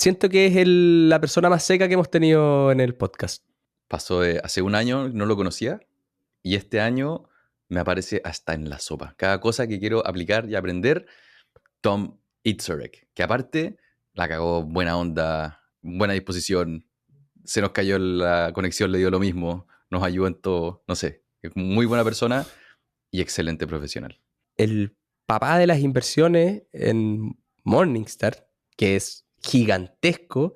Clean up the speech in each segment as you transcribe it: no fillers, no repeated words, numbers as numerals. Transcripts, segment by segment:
Siento que es la persona más seca que hemos tenido en el podcast. Pasó de hace un año, no lo conocía, y este año me aparece hasta en la sopa. Cada cosa que quiero aplicar y aprender, Tom Itzorek, que aparte la cagó buena onda, buena disposición, se nos cayó la conexión, le dio lo mismo, nos ayudó en todo, no sé, es muy buena persona y excelente profesional. El papá de las inversiones en Morningstar, que es gigantesco,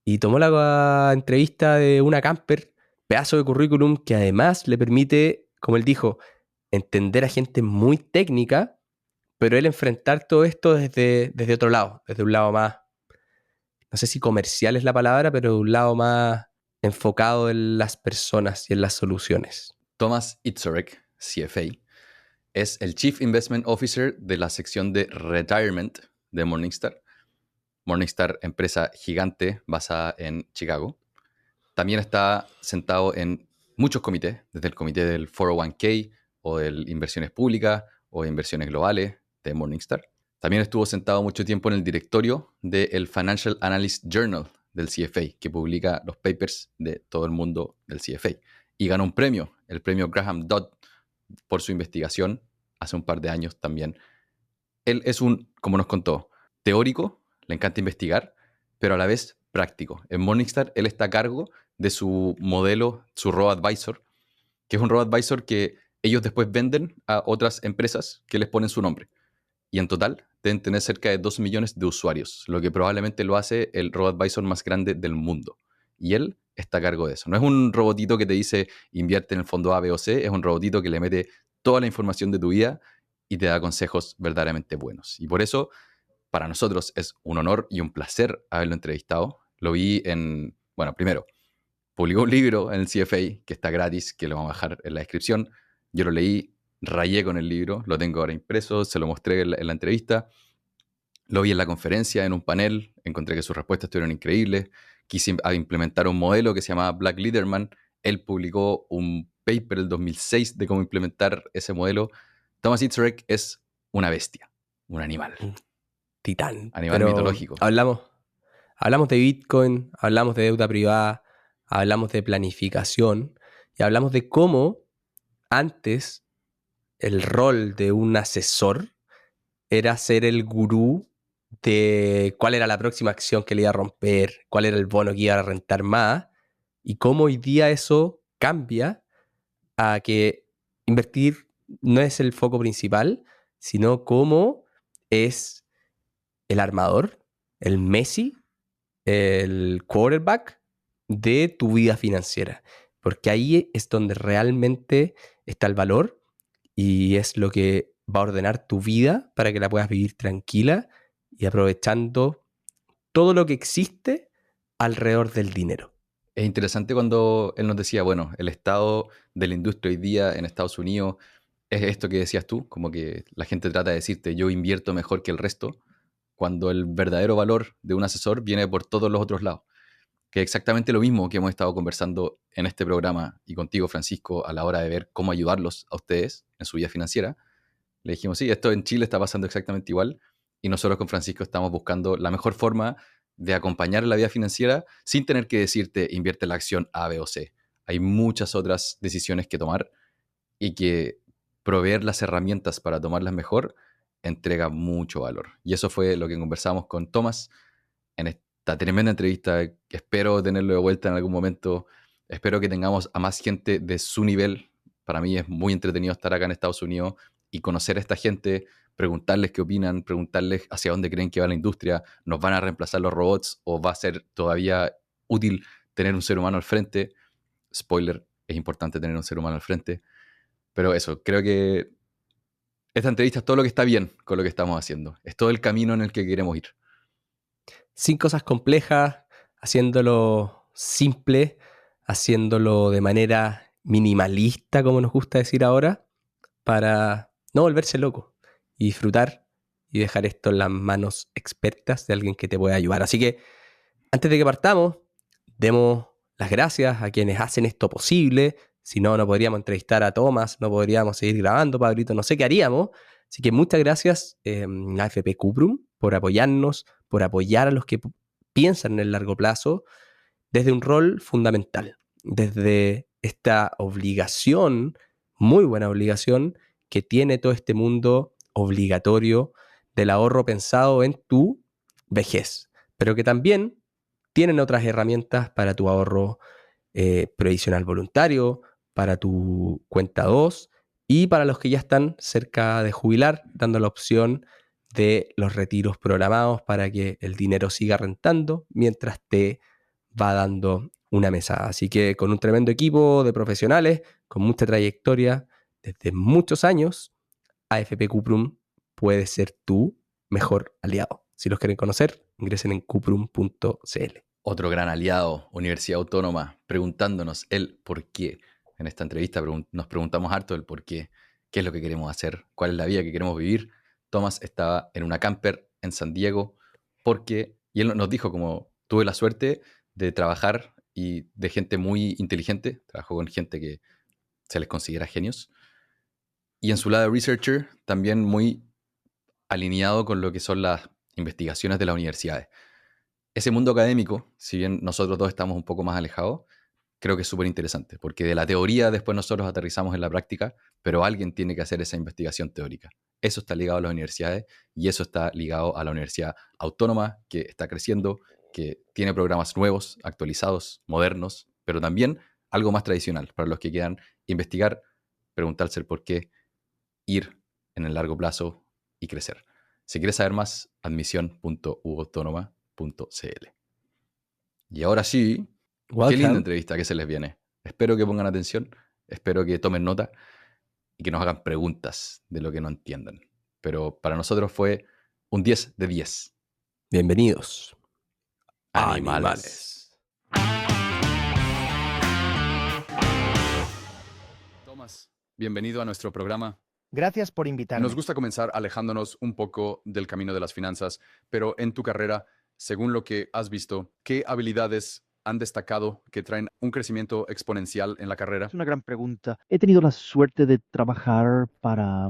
y tomó la entrevista de una camper, pedazo de currículum que además le permite, como él dijo, entender a gente muy técnica, pero él enfrentar todo esto desde otro lado, desde un lado más, no sé si comercial es la palabra, pero de un lado más enfocado en las personas y en las soluciones. Thomas Itzorek, CFA, es el Chief Investment Officer de la sección de Retirement de Morningstar. Morningstar, empresa gigante basada en Chicago. También está sentado en muchos comités, desde el comité del 401k o de inversiones públicas o de inversiones globales de Morningstar. También estuvo sentado mucho tiempo en el directorio del Financial Analyst Journal del CFA, que publica los papers de todo el mundo del CFA. Y ganó un premio, el premio Graham Dodd, por su investigación hace un par de años también. Él es como nos contó, teórico, le encanta investigar, pero a la vez práctico. En Morningstar él está a cargo de su modelo, su robo-advisor, que es un robo-advisor que ellos después venden a otras empresas que les ponen su nombre. Y en total deben tener cerca de 2 millones de usuarios, lo que probablemente lo hace el robo-advisor más grande del mundo. Y él está a cargo de eso. No es un robotito que te dice invierte en el fondo A, B o C, es un robotito que le mete toda la información de tu vida y te da consejos verdaderamente buenos. Y por eso, para nosotros es un honor y un placer haberlo entrevistado. Lo vi bueno, primero, publicó un libro en el CFA que está gratis, que lo vamos a dejar en la descripción. Yo lo leí, rayé con el libro, lo tengo ahora impreso, se lo mostré en la entrevista. Lo vi en la conferencia, en un panel, encontré que sus respuestas estuvieron increíbles. Quise implementar un modelo que se llamaba Black Leaderman. Él publicó un paper el 2006 de cómo implementar ese modelo. Thomas Itzrek es una bestia, un animal, Titán. animal Pero mitológico. hablamos de Bitcoin, hablamos de deuda privada, hablamos de planificación y hablamos de cómo antes el rol de un asesor era ser el gurú de cuál era la próxima acción que le iba a romper, cuál era el bono que iba a rentar más, y cómo hoy día eso cambia a que invertir no es el foco principal, sino cómo es el armador, el Messi, el quarterback de tu vida financiera. Porque ahí es donde realmente está el valor y es lo que va a ordenar tu vida para que la puedas vivir tranquila y aprovechando todo lo que existe alrededor del dinero. Es interesante cuando él nos decía, bueno, el estado de la industria hoy día en Estados Unidos es esto que decías tú, como que la gente trata de decirte yo invierto mejor que el resto, cuando el verdadero valor de un asesor viene por todos los otros lados. Que es exactamente lo mismo que hemos estado conversando en este programa y contigo, Francisco, a la hora de ver cómo ayudarlos a ustedes en su vida financiera. Le dijimos, sí, esto en Chile está pasando exactamente igual y nosotros con Francisco estamos buscando la mejor forma de acompañar la vida financiera sin tener que decirte invierte la acción A, B o C. Hay muchas otras decisiones que tomar y que proveer las herramientas para tomarlas mejor entrega mucho valor. Y eso fue lo que conversamos con Tomás en esta tremenda entrevista. Espero tenerlo de vuelta en algún momento. Espero que tengamos a más gente de su nivel. Para mí es muy entretenido estar acá en Estados Unidos y conocer a esta gente, preguntarles qué opinan, preguntarles hacia dónde creen que va la industria, nos van a reemplazar los robots o va a ser todavía útil tener un ser humano al frente. Spoiler, es importante tener un ser humano al frente. Pero eso, creo que esta entrevista es todo lo que está bien con lo que estamos haciendo. Es todo el camino en el que queremos ir. Sin cosas complejas, haciéndolo simple, haciéndolo de manera minimalista, como nos gusta decir ahora, para no volverse loco y disfrutar y dejar esto en las manos expertas de alguien que te pueda ayudar. Así que antes de que partamos, demos las gracias a quienes hacen esto posible. Si no, no podríamos entrevistar a Tomás, no podríamos seguir grabando, Pablito, no sé qué haríamos. Así que muchas gracias a FP Cuprum por apoyarnos, por apoyar a los que piensan en el largo plazo desde un rol fundamental, desde esta obligación, muy buena obligación, que tiene todo este mundo obligatorio del ahorro pensado en tu vejez, pero que también tienen otras herramientas para tu ahorro previsional voluntario, para tu cuenta 2 y para los que ya están cerca de jubilar, dando la opción de los retiros programados para que el dinero siga rentando mientras te va dando una mesada. Así que con un tremendo equipo de profesionales, con mucha trayectoria desde muchos años, AFP Cuprum puede ser tu mejor aliado. Si los quieren conocer, ingresen en cuprum.cl. Otro gran aliado, Universidad Autónoma, preguntándonos el por qué. En esta entrevista nos preguntamos harto el por qué, qué es lo que queremos hacer, cuál es la vida que queremos vivir. Tomás estaba en una camper en San Diego y él nos dijo como tuve la suerte de trabajar y de gente muy inteligente, trabajó con gente que se les considera genios, y en su lado de researcher también muy alineado con lo que son las investigaciones de las universidades. Ese mundo académico, si bien nosotros dos estamos un poco más alejados, creo que es súper interesante, porque de la teoría después nosotros aterrizamos en la práctica, pero alguien tiene que hacer esa investigación teórica. Eso está ligado a las universidades y eso está ligado a la Universidad Autónoma, que está creciendo, que tiene programas nuevos, actualizados, modernos, pero también algo más tradicional para los que quieran investigar, preguntarse el por qué, ir en el largo plazo y crecer. Si quieres saber más, admisión.uautónoma.cl. Y ahora sí, qué linda Welcome. entrevista que se les viene. Espero que pongan atención, espero que tomen nota y que nos hagan preguntas de lo que no entiendan. Pero para nosotros fue un 10 de 10. Bienvenidos. Animales. Tomás, bienvenido a nuestro programa. Gracias por invitarme. Nos gusta comenzar alejándonos un poco del camino de las finanzas, pero en tu carrera, según lo que has visto, ¿qué habilidades han destacado que traen un crecimiento exponencial en la carrera? Es una gran pregunta. He tenido la suerte de trabajar para,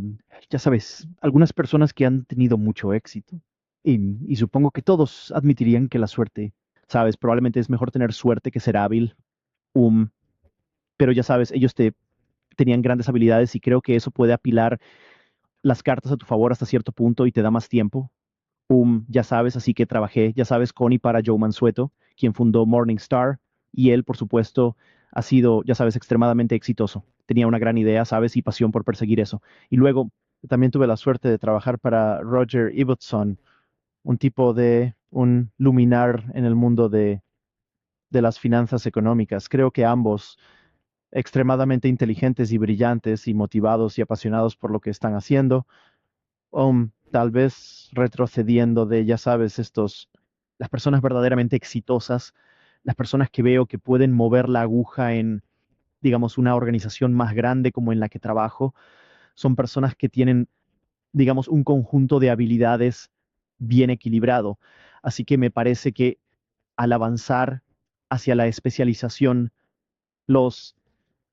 ya sabes, algunas personas que han tenido mucho éxito. Y supongo que todos admitirían que la suerte, sabes, probablemente es mejor tener suerte que ser hábil. Um, pero ya sabes, tenían grandes habilidades y creo que eso puede apilar las cartas a tu favor hasta cierto punto y te da más tiempo. Ya sabes, así que trabajé, ya sabes, con y para Joe Mansueto, quien fundó Morningstar, y él, por supuesto, ha sido, ya sabes, extremadamente exitoso. Tenía una gran idea, sabes, y pasión por perseguir eso. Y luego también tuve la suerte de trabajar para Roger Ibbotson, un luminar en el mundo de las finanzas económicas. Creo que ambos extremadamente inteligentes y brillantes y motivados y apasionados por lo que están haciendo, tal vez retrocediendo de, ya sabes, las personas verdaderamente exitosas, las personas que veo que pueden mover la aguja en, digamos, una organización más grande como en la que trabajo, son personas que tienen, digamos, un conjunto de habilidades bien equilibrado. Así que me parece que al avanzar hacia la especialización, los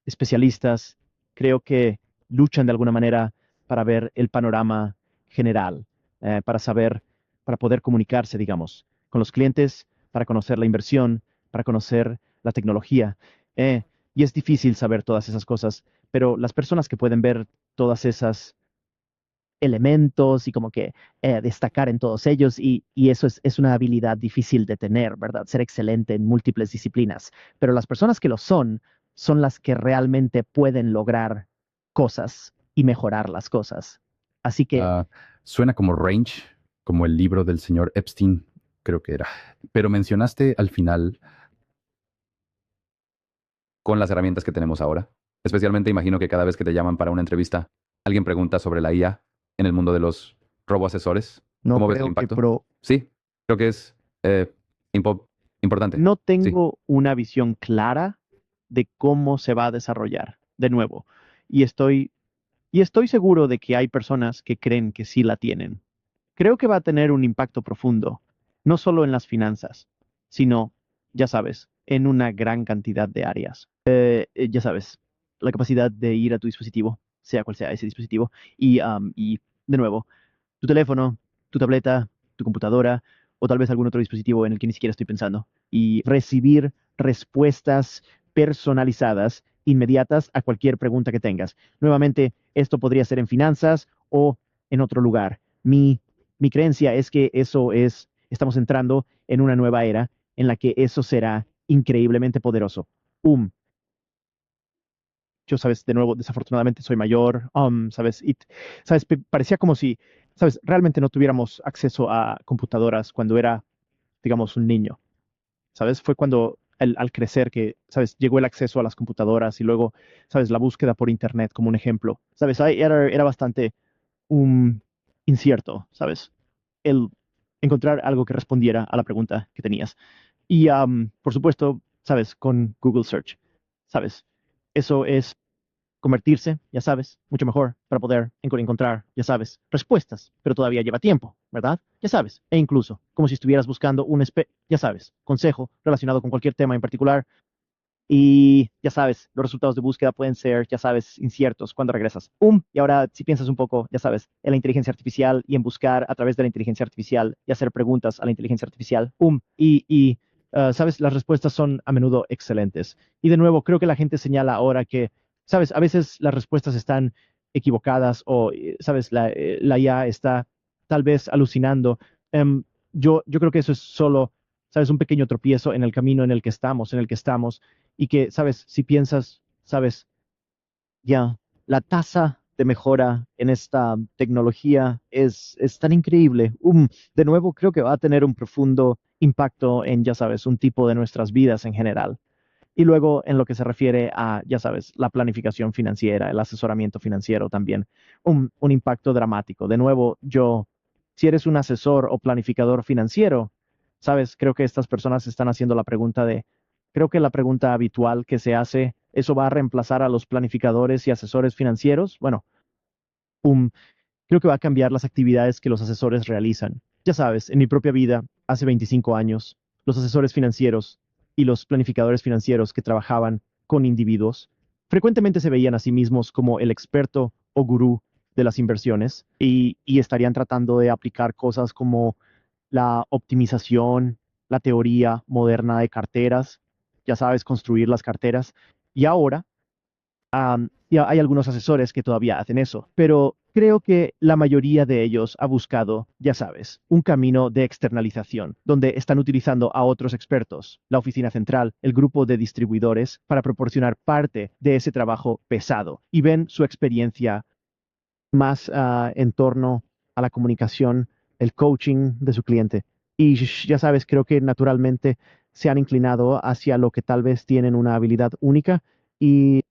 especialistas creo que luchan de alguna manera para ver el panorama general, para saber, para poder comunicarse, digamos, con los clientes, para conocer la inversión, para conocer la tecnología. Y es difícil saber todas esas cosas, pero las personas que pueden ver todas esas elementos y como que destacar en todos ellos y eso es una habilidad difícil de tener, ¿verdad? Ser excelente en múltiples disciplinas. Pero las personas que lo son las que realmente pueden lograr cosas y mejorar las cosas. Así que Suena como Range, como el libro del señor Epstein, creo que era. Pero mencionaste al final con las herramientas que tenemos ahora. Especialmente imagino que cada vez que te llaman para una entrevista, alguien pregunta sobre la IA en el mundo de los roboasesores. no ¿Cómo ves el creo que impacto? Sí, creo que es importante. no Sí. tengo una visión clara de cómo se va a desarrollar, de nuevo. Y estoy seguro de que hay personas que creen que sí la tienen. Creo que va a tener un impacto profundo, no solo en las finanzas, sino, ya sabes, en una gran cantidad de áreas. Ya sabes, la capacidad de ir a tu dispositivo, sea cual sea ese dispositivo, y de nuevo, tu teléfono, tu tableta, tu computadora, o tal vez algún otro dispositivo en el que ni siquiera estoy pensando, y recibir respuestas personalizadas, inmediatas a cualquier pregunta que tengas. Nuevamente, esto podría ser en finanzas o en otro lugar. Mi creencia es que estamos entrando en una nueva era en la que eso será increíblemente poderoso. Yo, sabes, de nuevo, desafortunadamente soy mayor, sabes, y, sabes, parecía como si, sabes, realmente no tuviéramos acceso a computadoras cuando era, digamos, un niño, sabes, fue cuando al crecer que, sabes, llegó el acceso a las computadoras y luego, sabes, la búsqueda por internet como un ejemplo, sabes, era bastante incierto, sabes, el encontrar algo que respondiera a la pregunta que tenías. Y, por supuesto, sabes, con Google Search, sabes, eso es convertirse, ya sabes, mucho mejor para poder encontrar, ya sabes, respuestas, pero todavía lleva tiempo, ¿verdad? Ya sabes, e incluso como si estuvieras buscando ya sabes, consejo relacionado con cualquier tema en particular y ya sabes, los resultados de búsqueda pueden ser, ya sabes, inciertos cuando regresas. Y ahora si piensas un poco, ya sabes, en la inteligencia artificial y en buscar a través de la inteligencia artificial y hacer preguntas a la inteligencia artificial, sabes, las respuestas son a menudo excelentes. Y de nuevo, creo que la gente señala ahora que, sabes, a veces las respuestas están equivocadas o, sabes, la IA está tal vez alucinando. Yo creo que eso es solo, sabes, un pequeño tropiezo en el camino en el que estamos y que, sabes, si piensas, sabes, ya, la tasa de mejora en esta tecnología es tan increíble. De nuevo, creo que va a tener un profundo impacto en, ya sabes, un tipo de nuestras vidas en general. Y luego, en lo que se refiere a, ya sabes, la planificación financiera, el asesoramiento financiero también, un impacto dramático. De nuevo, si eres un asesor o planificador financiero, sabes, creo que estas personas están haciendo creo que la pregunta habitual que se hace, ¿eso va a reemplazar a los planificadores y asesores financieros? Bueno, um, creo que va a cambiar las actividades que los asesores realizan. Ya sabes, en mi propia vida, hace 25 años, los asesores financieros y los planificadores financieros que trabajaban con individuos frecuentemente se veían a sí mismos como el experto o gurú de las inversiones y estarían tratando de aplicar cosas como la optimización, la teoría moderna de carteras, ya sabes, construir las carteras. Y ahora ya hay algunos asesores que todavía hacen eso, pero creo que la mayoría de ellos ha buscado, ya sabes, un camino de externalización, donde están utilizando a otros expertos, la oficina central, el grupo de distribuidores, para proporcionar parte de ese trabajo pesado y ven su experiencia más en torno a la comunicación, el coaching de su cliente. Y ya sabes, creo que naturalmente se han inclinado hacia lo que tal vez tienen una habilidad única y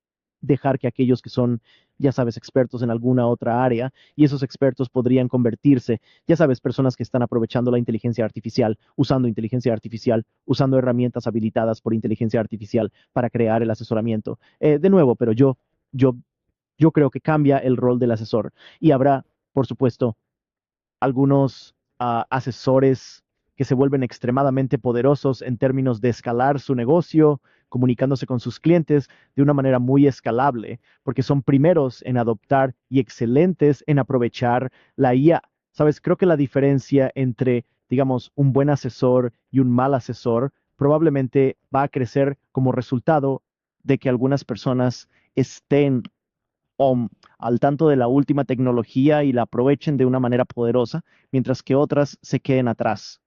dejar que aquellos que son, ya sabes, expertos en alguna otra área, y esos expertos podrían convertirse, ya sabes, personas que están aprovechando la inteligencia artificial, usando herramientas habilitadas por inteligencia artificial para crear el asesoramiento. De nuevo, pero yo yo creo que cambia el rol del asesor y habrá, por supuesto, algunos asesores que se vuelven extremadamente poderosos en términos de escalar su negocio, comunicándose con sus clientes de una manera muy escalable, porque son primeros en adoptar y excelentes en aprovechar la IA. Sabes, creo que la diferencia entre, digamos, un buen asesor y un mal asesor probablemente va a crecer como resultado de que algunas personas estén al tanto de la última tecnología y la aprovechen de una manera poderosa, mientras que otras se queden atrás.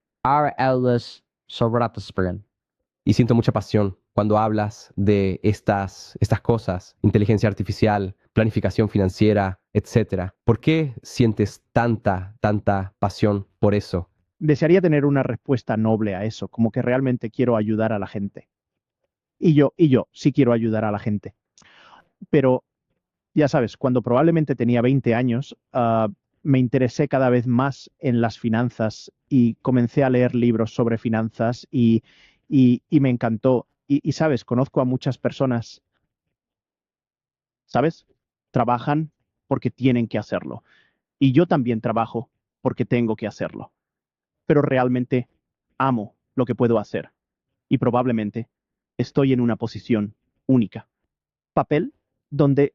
Y siento mucha pasión cuando hablas de estas cosas, inteligencia artificial, planificación financiera, etcétera. ¿Por qué sientes tanta pasión por eso? Desearía tener una respuesta noble a eso, como que realmente quiero ayudar a la gente. Y yo sí quiero ayudar a la gente. Pero, ya sabes, cuando probablemente tenía 20 años, me interesé cada vez más en las finanzas y comencé a leer libros sobre finanzas y me encantó. Sabes, conozco a muchas personas, ¿sabes? Trabajan porque tienen que hacerlo. Y yo también trabajo porque tengo que hacerlo. Pero realmente amo lo que puedo hacer. Y probablemente estoy en una posición única. Papel donde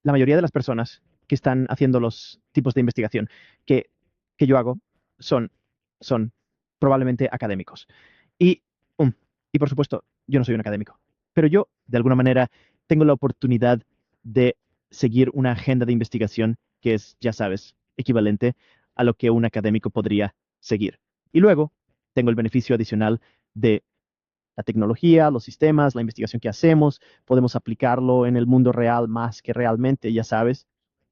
la mayoría de las personas que están haciendo los tipos de investigación que, que yo hago son probablemente académicos. Y, y por supuesto, yo no soy un académico, pero yo, de alguna manera, tengo la oportunidad de seguir una agenda de investigación que es, ya sabes, equivalente a lo que un académico podría seguir. Y luego tengo el beneficio adicional de la tecnología, los sistemas, la investigación que hacemos, podemos aplicarlo en el mundo real más que realmente, ya sabes.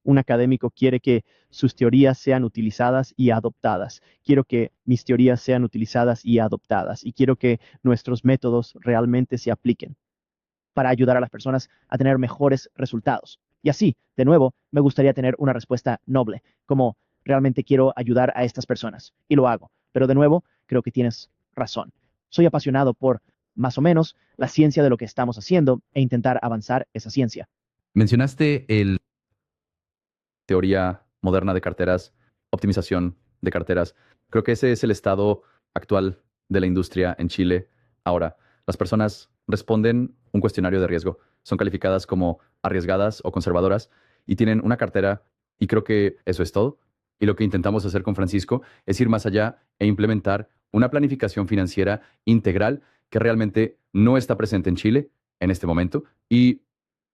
Un académico quiere que sus teorías sean utilizadas y adoptadas. Quiero que mis teorías sean utilizadas y adoptadas. Y quiero que nuestros métodos realmente se apliquen para ayudar a las personas a tener mejores resultados. Y así, de nuevo, me gustaría tener una respuesta noble, como realmente quiero ayudar a estas personas. Y lo hago. Pero de nuevo, creo que tienes razón. Soy apasionado por, más o menos, la ciencia de lo que estamos haciendo e intentar avanzar esa ciencia. Mencionaste el teoría moderna de carteras, optimización de carteras. Creo que ese es el estado actual de la industria en Chile. Ahora, las personas responden un cuestionario de riesgo. Son calificadas como arriesgadas o conservadoras y tienen una cartera y creo que eso es todo. Y lo que intentamos hacer con Francisco es ir más allá e implementar una planificación financiera integral que realmente no está presente en Chile en este momento y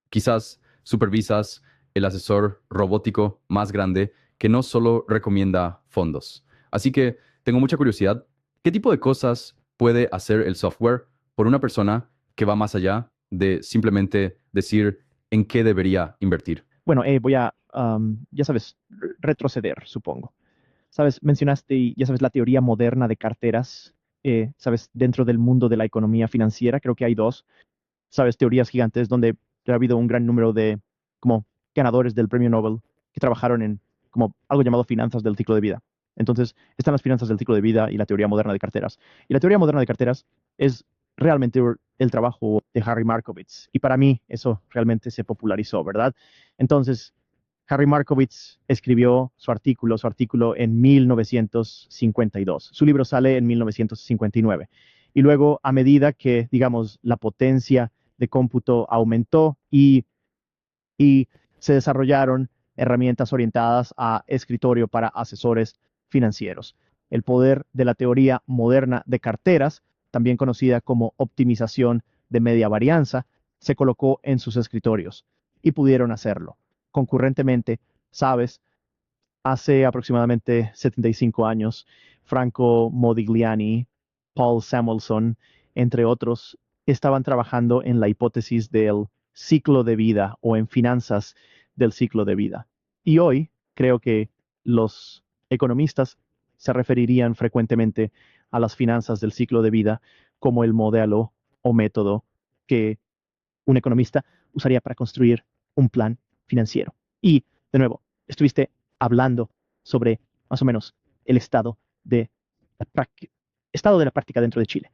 quizás supervisas el asesor robótico más grande que no solo recomienda fondos. Así que tengo mucha curiosidad. ¿Qué tipo de cosas puede hacer el software por una persona que va más allá de simplemente decir en qué debería invertir? Bueno, voy a, ya sabes, retroceder, supongo. Sabes, mencionaste, ya sabes, la teoría moderna de carteras, sabes, dentro del mundo de la economía financiera, creo que hay dos, sabes, teorías gigantes donde ha habido un gran número de como ganadores del premio Nobel que trabajaron en como algo llamado finanzas del ciclo de vida. Entonces, están las finanzas del ciclo de vida y la teoría moderna de carteras. Y la teoría moderna de carteras es realmente el trabajo de Harry Markowitz. Y para mí eso realmente se popularizó, ¿verdad? Entonces, Harry Markowitz escribió su artículo en 1952. Su libro sale en 1959. Y luego, a medida que, digamos, la potencia de cómputo aumentó y se desarrollaron herramientas orientadas a escritorio para asesores financieros. El poder de la teoría moderna de carteras, también conocida como optimización de media varianza, se colocó en sus escritorios y pudieron hacerlo. Concurrentemente, sabes, hace aproximadamente 75 años, Franco Modigliani, Paul Samuelson, entre otros, estaban trabajando en la hipótesis del ciclo de vida o en finanzas del ciclo de vida. Y hoy creo que los economistas se referirían frecuentemente a las finanzas del ciclo de vida como el modelo o método que un economista usaría para construir un plan financiero. Y, de nuevo, estuviste hablando sobre más o menos el de estado de la práctica dentro de Chile.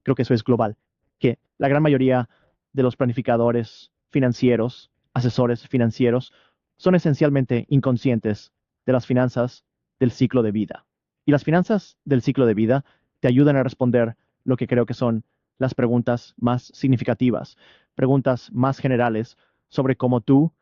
Creo que eso es global, que la gran mayoría de los planificadores financieros, asesores financieros, son esencialmente inconscientes de las finanzas del ciclo de vida. Y las finanzas del ciclo de vida te ayudan a responder lo que creo que son las preguntas más significativas, preguntas más generales sobre cómo tú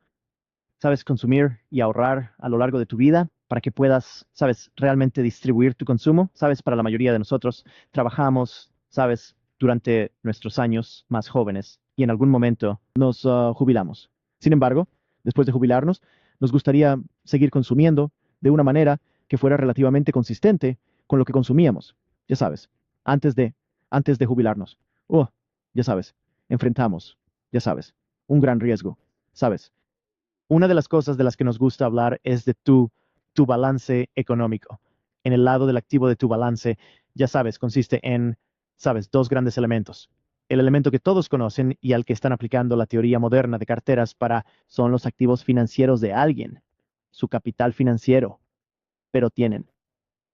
sabes consumir y ahorrar a lo largo de tu vida para que puedas, sabes, realmente distribuir tu consumo. Sabes, para la mayoría de nosotros trabajamos, sabes, durante nuestros años más jóvenes y en algún momento nos jubilamos. Sin embargo, después de jubilarnos, nos gustaría seguir consumiendo de una manera que fuera relativamente consistente con lo que consumíamos. Ya sabes, antes de, antes de jubilarnos. Oh, ya sabes, enfrentamos, ya sabes, un gran riesgo. Sabes, una de las cosas de las que nos gusta hablar es de tu balance económico. En el lado del activo de tu balance, ya sabes, consiste en, sabes, dos grandes elementos. El elemento que todos conocen y al que están aplicando la teoría moderna de carteras para son los activos financieros de alguien, su capital financiero. Pero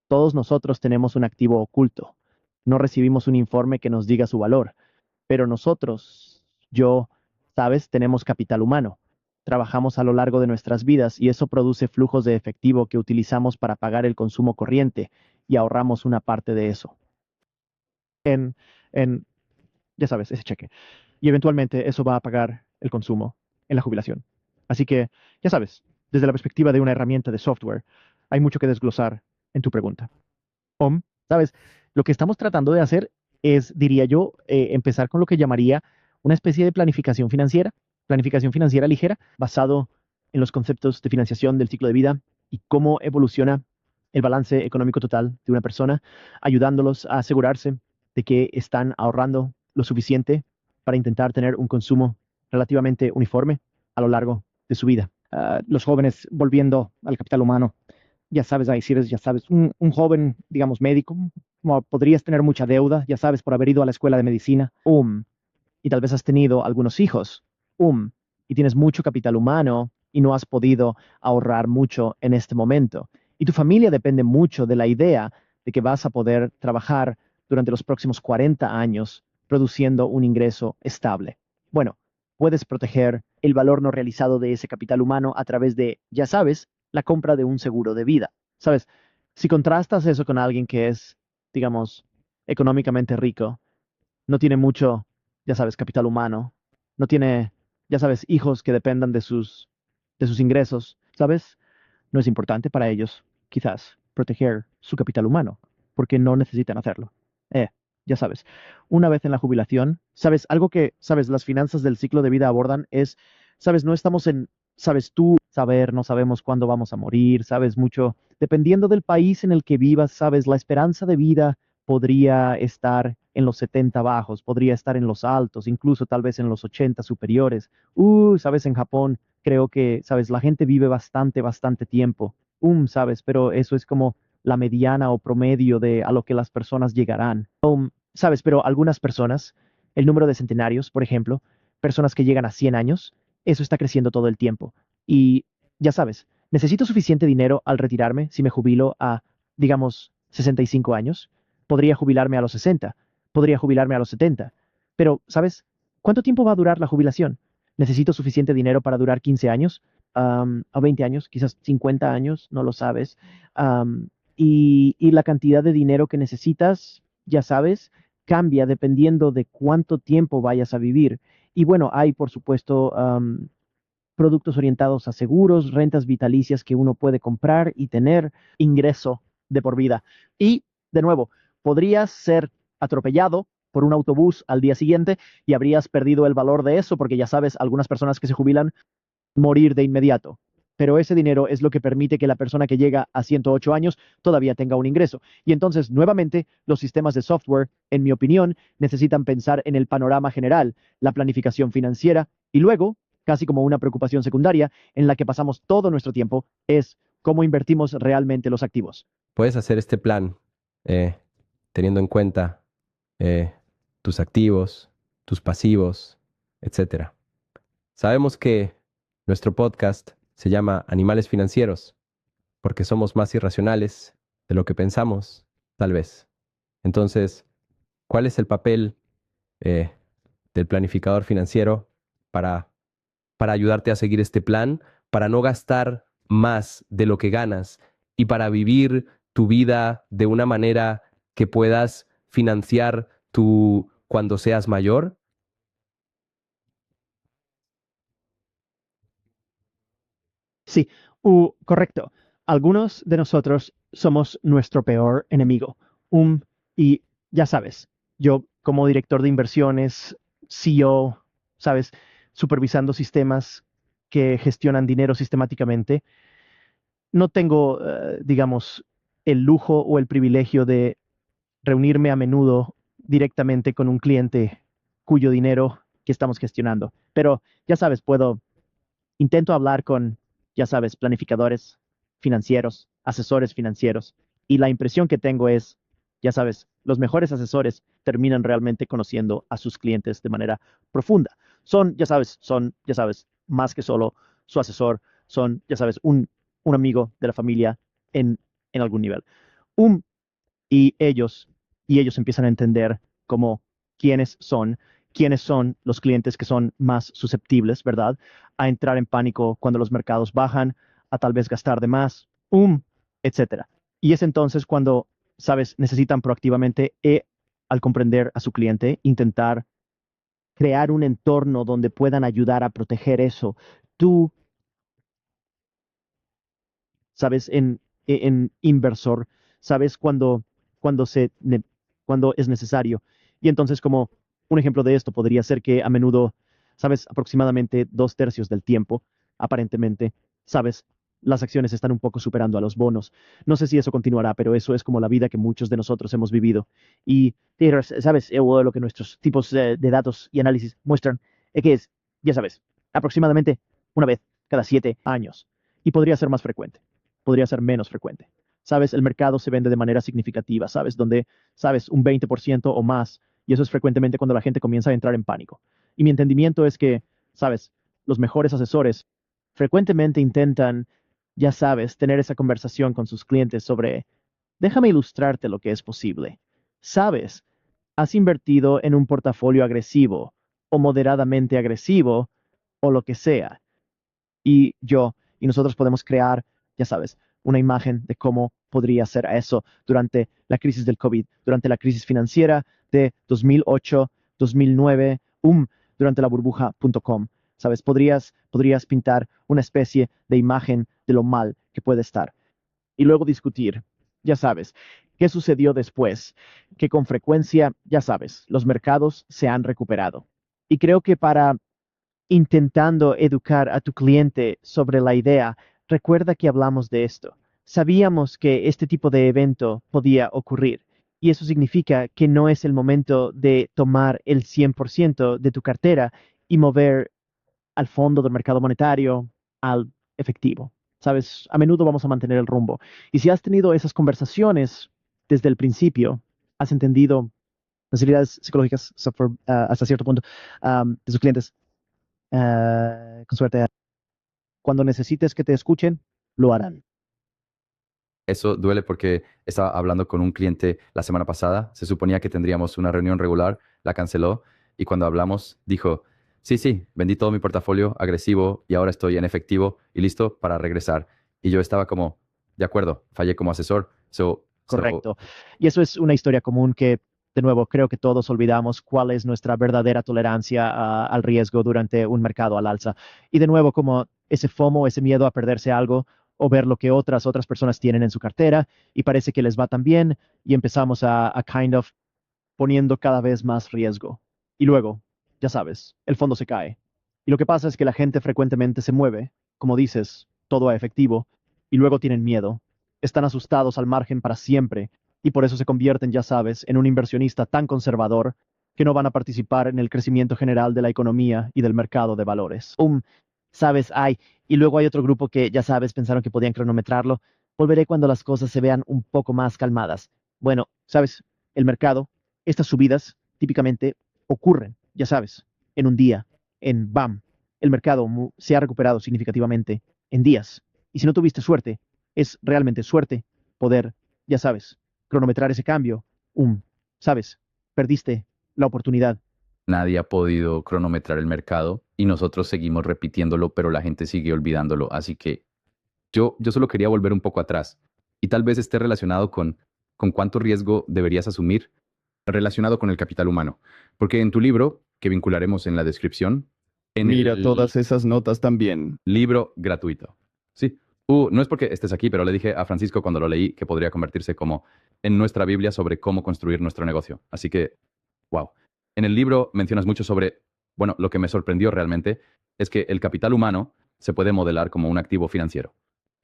todos nosotros tenemos un activo oculto. No recibimos un informe que nos diga su valor, pero nosotros, yo, sabes, tenemos capital humano. Trabajamos a lo largo de nuestras vidas y eso produce flujos de efectivo que utilizamos para pagar el consumo corriente y ahorramos una parte de eso. En, en, ya sabes, ese cheque. Y eventualmente eso va a pagar el consumo en la jubilación. Así que, ya sabes, desde la perspectiva de una herramienta de software, hay mucho que desglosar en tu pregunta. Om, ¿Sabes? Lo que estamos tratando de hacer es, diría yo, empezar con lo que llamaría una especie de planificación financiera ligera, basado en los conceptos de financiación del ciclo de vida y cómo evoluciona el balance económico total de una persona, ayudándolos a asegurarse de que están ahorrando lo suficiente para intentar tener un consumo relativamente uniforme a lo largo de su vida. Los jóvenes, volviendo al capital humano, ya sabes, ahí sí eres, ya sabes, un joven, digamos, médico, como podrías tener mucha deuda, ya sabes, por haber ido a la escuela de medicina, y tal vez has tenido algunos hijos, y tienes mucho capital humano y no has podido ahorrar mucho en este momento. Y tu familia depende mucho de la idea de que vas a poder trabajar durante los próximos 40 años produciendo un ingreso estable. Bueno, puedes proteger el valor no realizado de ese capital humano a través de, ya sabes, la compra de un seguro de vida. Sabes, si contrastas eso con alguien que es, digamos, económicamente rico, no tiene mucho, ya sabes, capital humano, no tiene, ya sabes, hijos que dependan de sus ingresos, ¿sabes? No es importante para ellos, quizás, proteger su capital humano, porque no necesitan hacerlo. Eh, ya sabes, una vez en la jubilación, sabes, algo que, sabes, las finanzas del ciclo de vida abordan es, sabes, no estamos en, sabes, tú saber, no sabemos cuándo vamos a morir, sabes, mucho, dependiendo del país en el que vivas, sabes, la esperanza de vida podría estar en los 70 bajos, podría estar en los altos, incluso tal vez en los 80 superiores. Sabes, en Japón creo que, sabes, la gente vive bastante, bastante tiempo. Sabes, pero eso es como la mediana o promedio de a lo que las personas llegarán. Sabes, pero algunas personas, el número de centenarios, por ejemplo, personas que llegan a 100 años, eso está creciendo todo el tiempo. Y ya sabes, necesito suficiente dinero al retirarme si me jubilo a, digamos, 65 años. Podría jubilarme a los 60, podría jubilarme a los 70. Pero, ¿sabes? ¿Cuánto tiempo va a durar la jubilación? ¿Necesito suficiente dinero para durar 15 años? A 20 años, quizás 50 años, no lo sabes. Y la cantidad de dinero que necesitas, ya sabes, cambia dependiendo de cuánto tiempo vayas a vivir. Y bueno, hay, por supuesto, productos orientados a seguros, rentas vitalicias que uno puede comprar y tener ingreso de por vida. Y, de nuevo, podrías ser atropellado por un autobús al día siguiente y habrías perdido el valor de eso porque ya sabes, algunas personas que se jubilan morir de inmediato. Pero ese dinero es lo que permite que la persona que llega a 108 años todavía tenga un ingreso. Y entonces, nuevamente, los sistemas de software, en mi opinión, necesitan pensar en el panorama general, la planificación financiera y luego, casi como una preocupación secundaria, en la que pasamos todo nuestro tiempo, es cómo invertimos realmente los activos. Puedes hacer este plan eh, teniendo en cuenta eh, tus activos, tus pasivos, etcétera. Sabemos que nuestro podcast se llama Animales Financieros porque somos más irracionales de lo que pensamos, tal vez. Entonces, ¿cuál es el papel eh, del planificador financiero para, para ayudarte a seguir este plan, para no gastar más de lo que ganas y para vivir tu vida de una manera que puedas financiar tu cuando seas mayor? Sí, correcto. Algunos de nosotros somos nuestro peor enemigo. Y ya sabes, yo como director de inversiones, CEO, sabes, supervisando sistemas que gestionan dinero sistemáticamente, no tengo, digamos, el lujo o el privilegio de reunirme a menudo directamente con un cliente cuyo dinero que estamos gestionando. Pero ya sabes, intento hablar con, ya sabes, planificadores financieros, asesores financieros, y la impresión que tengo es, ya sabes, los mejores asesores terminan realmente conociendo a sus clientes de manera profunda. Son, ya sabes, más que solo su asesor, son, ya sabes, un amigo de la familia en algún nivel. Um, y ellos, y ellos empiezan a entender cómo quiénes son los clientes que son más susceptibles, ¿verdad? A entrar en pánico cuando los mercados bajan, a tal vez gastar de más, etcétera. Y es entonces cuando, sabes, necesitan proactivamente, al comprender a su cliente, intentar crear un entorno donde puedan ayudar a proteger eso. Tú, sabes, en inversor, sabes cuando cuando cuando es necesario. Y entonces, como un ejemplo de esto podría ser que a menudo, sabes, aproximadamente 2/3 del tiempo, aparentemente, sabes, las acciones están un poco superando a los bonos. No sé si eso continuará, pero eso es como la vida que muchos de nosotros hemos vivido. Y, sabes, lo que nuestros tipos de datos y análisis muestran es que es, ya sabes, aproximadamente una vez cada 7 años. Y podría ser más frecuente, podría ser menos frecuente. Sabes, el mercado se vende de manera significativa, sabes, donde, sabes, un 20% o más, y eso es frecuentemente cuando la gente comienza a entrar en pánico. Y mi entendimiento es que, sabes, los mejores asesores frecuentemente intentan, ya sabes, tener esa conversación con sus clientes sobre, déjame ilustrarte lo que es posible. Sabes, has invertido en un portafolio agresivo o moderadamente agresivo o lo que sea. Y nosotros podemos crear, ya sabes, una imagen de cómo podría ser eso durante la crisis del COVID, durante la crisis financiera de 2008, 2009, durante la burbuja.com. ¿Sabes? Podrías pintar una especie de imagen de lo mal que puede estar. Y luego discutir, ya sabes, qué sucedió después, que con frecuencia, ya sabes, los mercados se han recuperado. Y creo que para intentando educar a tu cliente sobre la idea, recuerda que hablamos de esto. Sabíamos que este tipo de evento podía ocurrir y eso significa que no es el momento de tomar el 100% de tu cartera y mover al fondo del mercado monetario, al efectivo. Sabes, a menudo vamos a mantener el rumbo. Y si has tenido esas conversaciones desde el principio, has entendido las habilidades psicológicas hasta cierto punto de sus clientes, con suerte, cuando necesites que te escuchen, lo harán. Eso duele porque estaba hablando con un cliente la semana pasada. Se suponía que tendríamos una reunión regular, la canceló y cuando hablamos dijo, sí, sí, vendí todo mi portafolio agresivo y ahora estoy en efectivo y listo para regresar. Y yo estaba como, de acuerdo, fallé como asesor. Correcto. Y eso es una historia común que, de nuevo, creo que todos olvidamos cuál es nuestra verdadera tolerancia al riesgo durante un mercado al alza. Y de nuevo, como ese FOMO, ese miedo a perderse algo o ver lo que otras personas tienen en su cartera y parece que les va tan bien y empezamos a kind of poniendo cada vez más riesgo. Y luego, ya sabes, el fondo se cae. Y lo que pasa es que la gente frecuentemente se mueve, como dices, todo a efectivo, y luego tienen miedo. Están asustados al margen para siempre, y por eso se convierten, ya sabes, en un inversionista tan conservador que no van a participar en el crecimiento general de la economía y del mercado de valores. Sabes, y luego hay otro grupo que, ya sabes, pensaron que podían cronometrarlo. Volveré cuando las cosas se vean un poco más calmadas. Bueno, sabes, el mercado, estas subidas típicamente ocurren, ya sabes, en un día, en BAM. El mercado se ha recuperado significativamente en días. Y si no tuviste suerte, es realmente suerte poder, ya sabes, cronometrar ese cambio. Sabes, perdiste la oportunidad. Nadie ha podido cronometrar el mercado y nosotros seguimos repitiéndolo, pero la gente sigue olvidándolo. Así que yo solo quería volver un poco atrás y tal vez esté relacionado con cuánto riesgo deberías asumir relacionado con el capital humano. Porque en tu libro, que vincularemos en la descripción, en Mira el todas esas notas también. libro gratuito. Sí. No es porque estés aquí, pero le dije a Francisco cuando lo leí que podría convertirse como en nuestra Biblia sobre cómo construir nuestro negocio. Así que, wow. En el libro mencionas mucho sobre, bueno, lo que me sorprendió realmente es que el capital humano se puede modelar como un activo financiero.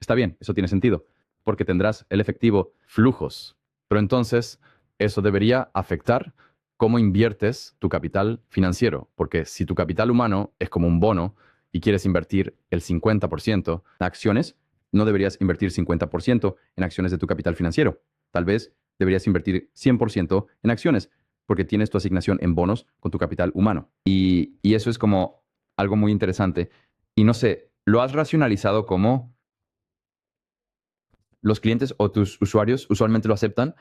Está bien, eso tiene sentido, porque tendrás el efectivo flujos, pero entonces eso debería afectar cómo inviertes tu capital financiero, porque si tu capital humano es como un bono y quieres invertir el 50% en acciones, no deberías invertir 50% en acciones de tu capital financiero. Tal vez deberías invertir 100% en acciones, porque tienes tu asignación en bonos con tu capital humano. Y eso es como algo muy interesante. Y no sé, ¿lo has racionalizado como los clientes o tus usuarios usualmente lo aceptan?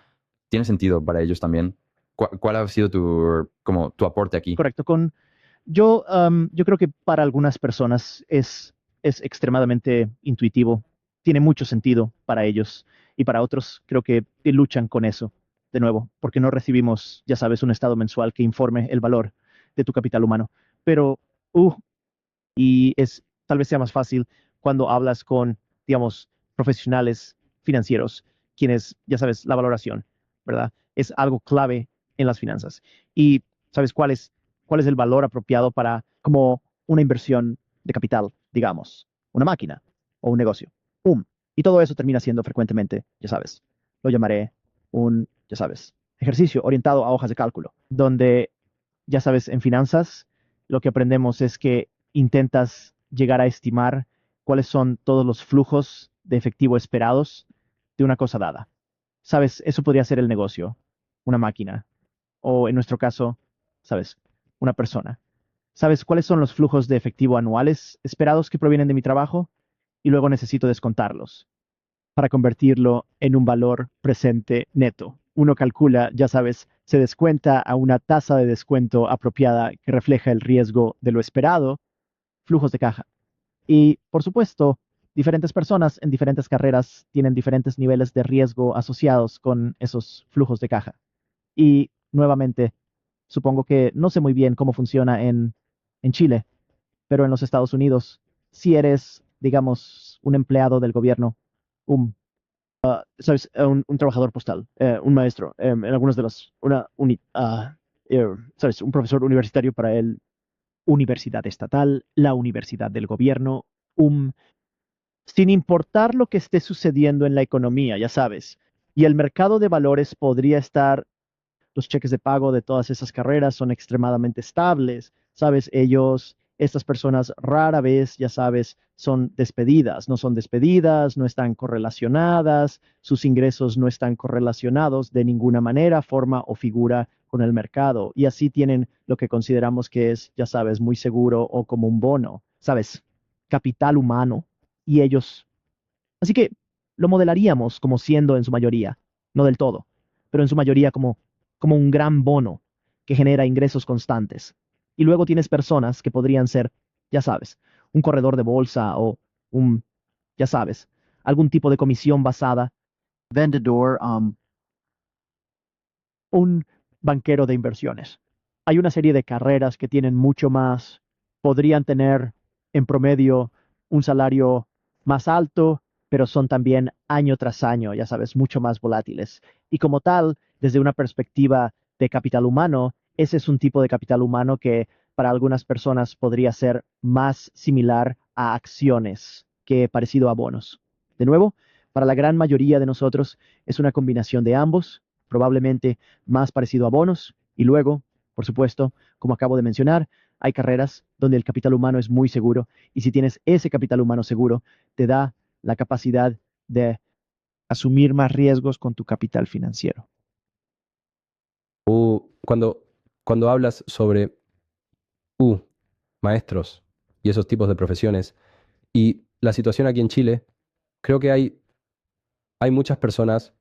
¿Tiene sentido para ellos también? ¿Cuál ha sido como tu aporte aquí? Correcto. Yo creo que para algunas personas es extremadamente intuitivo, tiene mucho sentido para ellos y para otros creo que luchan con eso, de nuevo, porque no recibimos, ya sabes, un estado mensual que informe el valor de tu capital humano. Pero, tal vez sea más fácil cuando hablas con, digamos, profesionales financieros, quienes, ya sabes, la valoración. ¿verdad? Es algo clave en las finanzas. Y ¿sabes cuál es el valor apropiado para como una inversión de capital, digamos, una máquina o un negocio? Y todo eso termina siendo frecuentemente, ya sabes, lo llamaré un, ya sabes, ejercicio orientado a hojas de cálculo, donde, ya sabes, en finanzas, lo que aprendemos es que intentas llegar a estimar cuáles son todos los flujos de efectivo esperados de una cosa dada. Sabes, eso podría ser el negocio, una máquina, o en nuestro caso, sabes, una persona. ¿Sabes cuáles son los flujos de efectivo anuales esperados que provienen de mi trabajo? Y luego necesito descontarlos para convertirlo en un valor presente neto. Uno calcula, ya sabes, se descuenta a una tasa de descuento apropiada que refleja el riesgo de lo esperado, flujos de caja. Y, por supuesto, diferentes personas en diferentes carreras tienen diferentes niveles de riesgo asociados con esos flujos de caja. Y, nuevamente, supongo que no sé muy bien cómo funciona en Chile, pero en los Estados Unidos, si eres, digamos, un empleado del gobierno, un ¿sabes? Un trabajador postal, un maestro, en algunos de los, ¿sabes? Un profesor universitario para el universidad estatal, la universidad del gobierno, sin importar lo que esté sucediendo en la economía, ya sabes. Y el mercado de valores podría estar, los cheques de pago de todas esas carreras son extremadamente estables, ¿sabes? Estas personas rara vez, ya sabes, son despedidas, no son despedidas, no están correlacionadas, sus ingresos no están correlacionados de ninguna manera, forma o figura con el mercado. Y así tienen lo que consideramos que es, ya sabes, muy seguro o como un bono, ¿sabes? Capital humano. Y ellos. Así que lo modelaríamos como siendo en su mayoría, no del todo, pero en su mayoría como un gran bono que genera ingresos constantes. Y luego tienes personas que podrían ser, ya sabes, un corredor de bolsa o un, ya sabes, algún tipo de comisión basada, vendedor, un banquero de inversiones. Hay una serie de carreras que tienen mucho más, podrían tener en promedio un salario más alto, pero son también año tras año, ya sabes, mucho más volátiles. Y como tal, desde una perspectiva de capital humano, ese es un tipo de capital humano que para algunas personas podría ser más similar a acciones que parecido a bonos. De nuevo, para la gran mayoría de nosotros es una combinación de ambos, probablemente más parecido a bonos, y luego, por supuesto, como acabo de mencionar, hay carreras donde el capital humano es muy seguro, y si tienes ese capital humano seguro, te da la capacidad de asumir más riesgos con tu capital financiero. Cuando hablas sobre maestros y esos tipos de profesiones y la situación aquí en Chile, creo que hay muchas personas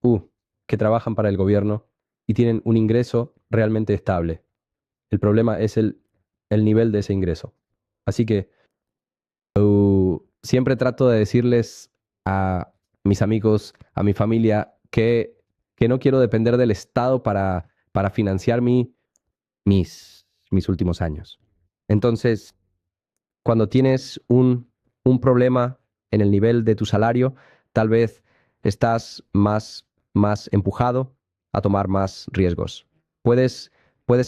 que trabajan para el gobierno y tienen un ingreso realmente estable. El problema es el nivel de ese ingreso. Así que siempre trato de decirles a mis amigos, a mi familia, que no quiero depender del Estado para financiar mis últimos años. Entonces, cuando tienes un problema en el nivel de tu salario, tal vez estás más empujado a tomar más riesgos. Puedes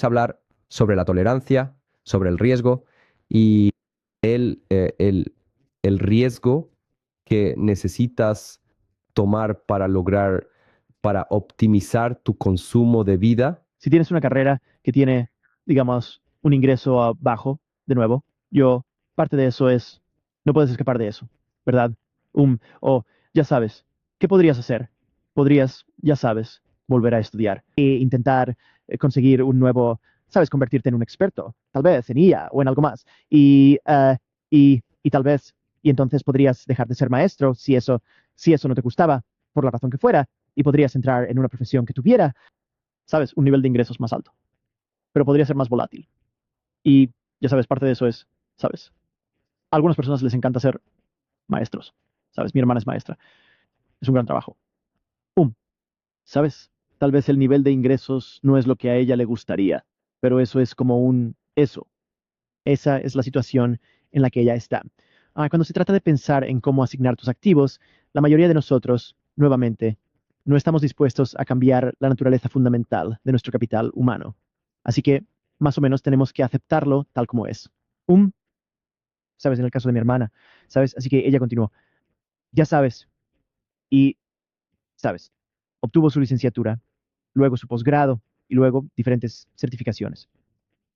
hablar sobre la tolerancia, sobre el riesgo y el riesgo que necesitas tomar para optimizar tu consumo de vida. Si tienes una carrera que tiene, digamos, un ingreso bajo, de nuevo, parte de eso es, no puedes escapar de eso, ¿verdad? O, ya sabes, ¿qué podrías hacer? Podrías, ya sabes, volver a estudiar e intentar conseguir un nuevo, sabes, convertirte en un experto, tal vez en IA o en algo más. Y tal vez, y entonces podrías dejar de ser maestro si eso no te gustaba, por la razón que fuera, y podrías entrar en una profesión que tuviera, sabes, un nivel de ingresos más alto, pero podría ser más volátil. Y ya sabes, parte de eso es, sabes, a algunas personas les encanta ser maestros, sabes, mi hermana es maestra, es un gran trabajo. ¿Sabes? Tal vez el nivel de ingresos no es lo que a ella le gustaría, pero eso es como eso. Esa es la situación en la que ella está. Cuando se trata de pensar en cómo asignar tus activos, la mayoría de nosotros, nuevamente, no estamos dispuestos a cambiar la naturaleza fundamental de nuestro capital humano. Así que, más o menos, tenemos que aceptarlo tal como es. ¿Sabes? En el caso de mi hermana, ¿sabes? Así que ella continuó, ya sabes, y, ¿sabes? Obtuvo su licenciatura, luego su posgrado y luego diferentes certificaciones.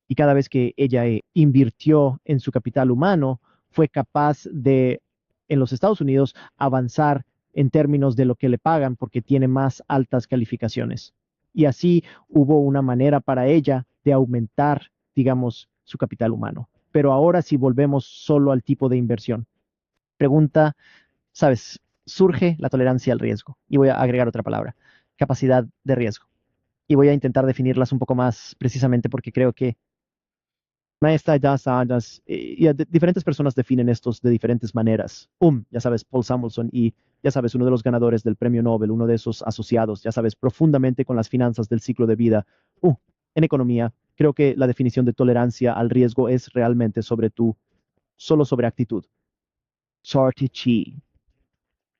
Y cada vez que ella invirtió en su capital humano, fue capaz de, en los Estados Unidos, avanzar en términos de lo que le pagan porque tiene más altas calificaciones. Y así hubo una manera para ella de aumentar, digamos, su capital humano. Pero ahora si volvemos solo al tipo de inversión, pregunta, sabes, surge la tolerancia al riesgo. Y voy a agregar otra palabra, capacidad de riesgo. Y voy a intentar definirlas un poco más precisamente porque creo que diferentes personas definen estos de diferentes maneras. Ya sabes, Paul Samuelson y, ya sabes, uno de los ganadores del premio Nobel, uno de esos asociados, ya sabes, profundamente con las finanzas del ciclo de vida. En economía, creo que la definición de tolerancia al riesgo es realmente solo sobre actitud. Sorty Chi.